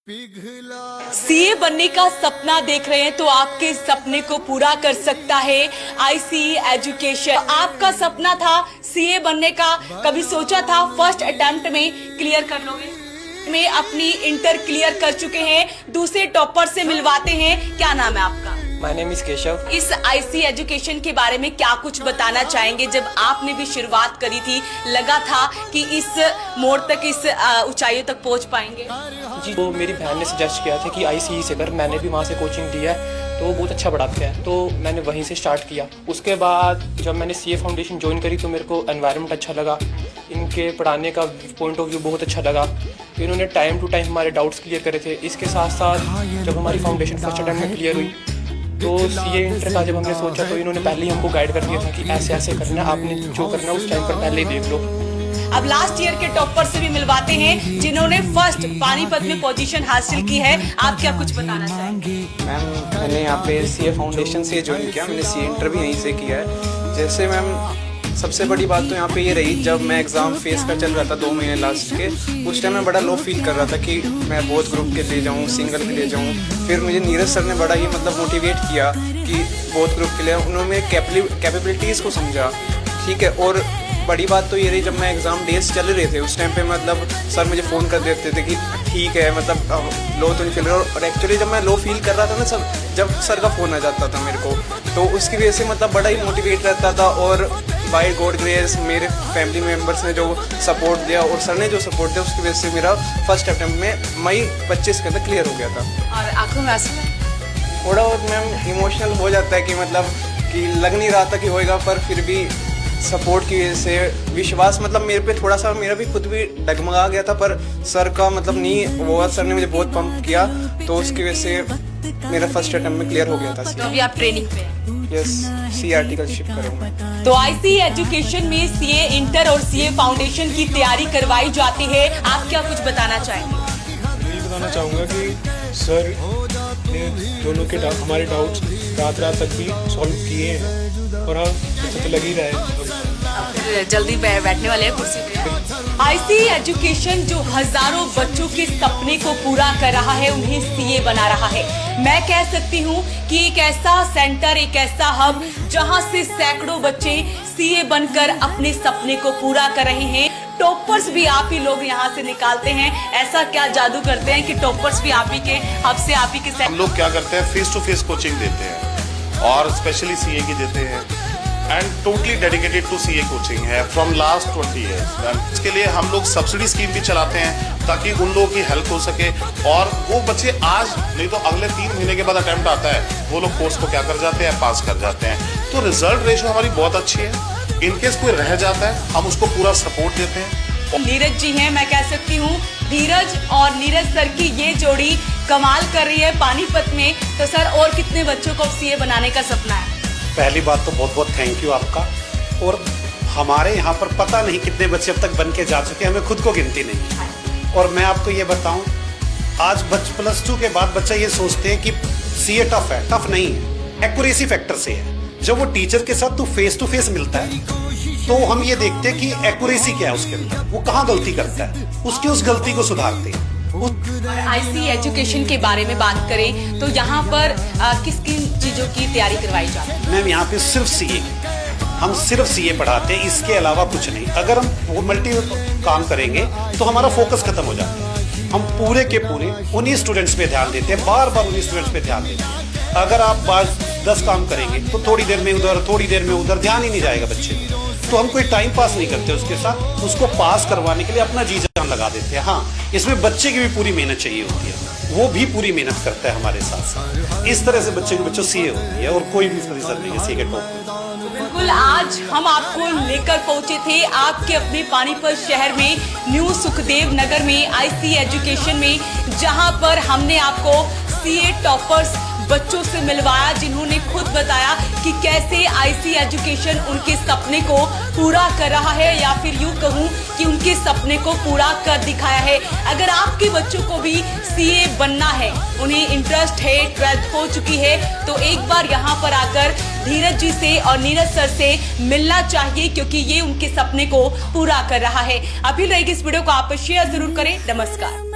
CA बनने का सपना देख रहे हैं तो आपके सपने को पूरा कर सकता है आईसीई एजुकेशन। आपका सपना था सीए बनने का, कभी सोचा था फर्स्ट अटेम्प्ट में क्लियर कर लोगे? में अपनी इंटर क्लियर कर चुके हैं, दूसरे टॉपर से मिलवाते हैं। क्या नाम है आपका? My name is Keshav. इस आईसीई एजुकेशन के बारे में क्या कुछ बताना चाहेंगे? जब आपने भी शुरुआत करी थी लगा था कि इस मोड़ तक, इस ऊंचाइयों तक पहुंच पाएंगे? जी, तो मेरी बहन ने सजेस्ट किया था कि आईसीई से कर। मैंने भी वहाँ से कोचिंग दी है, तो वो बहुत अच्छा पढ़ाते हैं, तो मैंने वहीं से स्टार्ट किया। उसके बाद जब मैंने सीए फाउंडेशन ज्वाइन करी तो मेरे को एनवायरनमेंट अच्छा लगा, इनके पढ़ाने का पॉइंट ऑफ व्यू बहुत अच्छा लगा। इन्होंने टाइम टू टाइम हमारे डाउट्स क्लियर करे थे। इसके साथ साथ जब हमारी फाउंडेशन फर्स्ट अटेम्प्ट में क्लियर हुई तो सीए इंटर का जब हमने सोचा तो इन्होंने पहले ही हमको गाइड कर दिया था कि ऐसे ऐसे करना, आपने जो करना उस टाइम पर पहले ही देख लो। अब लास्ट ईयर के टॉपर से भी मिलवाते हैं जिन्होंने फर्स्ट पानीपत में पोजीशन हासिल की है। आप क्या कुछ बताना चाहेंगे? मैम, मैंने यहाँ पे सीए फाउंडेशन से ज्वाइन किया, मैंने सीए इंटर भी यहीं से किया है। जैसे मैम, सबसे बड़ी बात तो यहाँ पे ये रही, जब मैं एग्ज़ाम फेस का चल रहा था 2 महीने लास्ट के, उस टाइम मैं बड़ा लो फील कर रहा था कि मैं बोथ ग्रुप के लिए जाऊँ, सिंगल के लिए जाऊँ। फिर मुझे नीरज सर ने बड़ा ही मोटिवेट किया कि बोथ ग्रुप के लिए। उन्होंने मेरी कैपेबिलिटीज़ को समझा, ठीक है। और बड़ी बात तो ये रही, जब मैं एग्ज़ाम डेज चल रहे थे उस टाइम पे सर मुझे फ़ोन कर देते थे कि ठीक है, लो तो नहीं फील रहा। और एक्चुअली जब मैं लो फील कर रहा था ना, जब सर का फ़ोन आ जाता था मेरे को, तो उसकी वजह से बड़ा ही मोटिवेट रहता था। और बाय गॉड ग्रेस मेरे फैमिली मेम्बर्स ने जो सपोर्ट दिया और सर ने जो सपोर्ट दिया, उसकी वजह से मेरा फर्स्ट अटैम्प्ट में मई 25 के अंदर क्लियर हो गया था। और आंखों में आंसू? थोड़ा बहुत मैम इमोशनल हो जाता है कि लग नहीं रहा था कि होएगा, पर फिर भी सपोर्ट की वजह से विश्वास मेरे पे थोड़ा सा, मेरा भी खुद भी डगमगा गया था, पर सर का नहीं वो, सर ने मुझे बहुत पंप किया, तो उसकी वजह से मेरा फर्स्ट अटेम्प्ट में क्लियर हो गया था। तो अभी आप ट्रेनिंग पे हैं? यस, सी आर्टिकलशिप करूँगा। तो आईसीई एजुकेशन में सीए इंटर और सीए फाउंडेशन की तैयारी करवाई जाती है। आप क्या कुछ बताना चाहेंगे? यही बताना चाहूँगा कि सर ने दोनों के हमारे डाउट्स रात तक भी सॉल्व किए हैं, और हम तो लग ही रहा है, जल्दी बैठने वाले हैं कुर्सी पे। आईसीई एजुकेशन जो हजारों बच्चों के सपने को पूरा कर रहा है, उन्हें सीए बना रहा है। मैं कह सकती हूँ कि एक ऐसा सेंटर, एक ऐसा हब जहाँ से सैकड़ों बच्चे सीए बनकर अपने सपने को पूरा कर रहे हैं। टॉपर्स भी आप ही लोग यहाँ से निकालते हैं। ऐसा क्या जादू करते हैं कि टॉपर्स भी आप ही के हब से, आप ही के हम लोग क्या करते हैं, फेस टू फेस कोचिंग देते हैं और स्पेशली सीए की देते हैं, and totally dedicated to CA coaching है फ्रॉम लास्ट 20 ईयर्स। इसके लिए हम लोग सब्सिडी स्कीम भी चलाते हैं ताकि उन लोगों की हेल्प हो सके, और वो बच्चे आज नहीं तो अगले 3 महीने के बाद अटेम्प्ट आता है, वो लोग कोर्स को क्या कर जाते हैं, पास कर जाते हैं। तो रिजल्ट रेशो हमारी बहुत अच्छी है। इनकेस कोई रह जाता है हम उसको पूरा सपोर्ट देते हैं। नीरज जी हैं, मैं कह सकती हूँ धीरज और नीरज सर की ये जोड़ी कमाल कर रही है पानीपत में। तो सर, और कितने बच्चों को सीए बनाने का सपना है? पहली बात तो बहुत बहुत थैंक यू आपका। और हमारे यहाँ पर पता नहीं कितने बच्चे अब तक बन के जा चुके हैं, हमें खुद को गिनती नहीं। और मैं आपको ये बताऊं, आज +2 के बाद बच्चा ये सोचते हैं कि सीए टफ है। टफ नहीं है, एक्यूरेसी फैक्टर से है। जब वो टीचर के साथ फेस टू फेस मिलता है तो हम ये देखते हैं कि एक्यूरेसी क्या है उसके अंदर, वो कहाँ गलती करता है, उसकी उस गलती को सुधारते हैं। आईसीई एजुकेशन के बारे में बात करें तो यहाँ पर किस किन चीजों की तैयारी करवाई जाती है? मैम, यहाँ पे सिर्फ सीए, हम सिर्फ सीए पढ़ाते हैं, इसके अलावा कुछ नहीं। अगर हम वो मल्टी काम करेंगे तो हमारा फोकस खत्म हो जाता है। हम पूरे के पूरे उन्हीं स्टूडेंट्स पे ध्यान देते हैं, बार बार उन्हीं स्टूडेंट्स पे ध्यान देते हैं। अगर आप 10 काम करेंगे तो थोड़ी देर में उधर, थोड़ी देर में उधर, ध्यान ही नहीं जाएगा बच्चे। तो हम कोई टाइम पास नहीं करते उसके साथ, उसको पास करवाने के लिए अपना जी जान लगा देते हैं। हाँ, इसमें बच्चे की भी पूरी मेहनत चाहिए होती है, वो भी पूरी मेहनत करता है हमारे साथ साथ। इस तरह से बच्चों सीए होती है, और कोई भी रिजल्ट नहीं है सीए के टॉप। बिल्कुल, आज हम आपको लेकर पहुंचे थे आपके अपने पानीपत शहर में, न्यू सुखदेव नगर में, आईसीई एजुकेशन में, जहां पर हमने आपको सीए टॉपर्स बच्चों से मिलवाया जिन्होंने खुद बताया कि कैसे आईसीई एजुकेशन उनके सपने को पूरा कर रहा है, या फिर यूं कहूं कि उनके सपने को पूरा कर दिखाया है। अगर आपके बच्चों को भी सीए बनना है, उन्हें इंटरेस्ट है, 12th हो चुकी है, तो एक बार यहाँ पर आकर धीरज जी से और नीरज सर से मिलना चाहिए, क्योंकि ये उनके सपने को पूरा कर रहा है। अभी रहेगी इस वीडियो को आप शेयर जरूर करें। नमस्कार।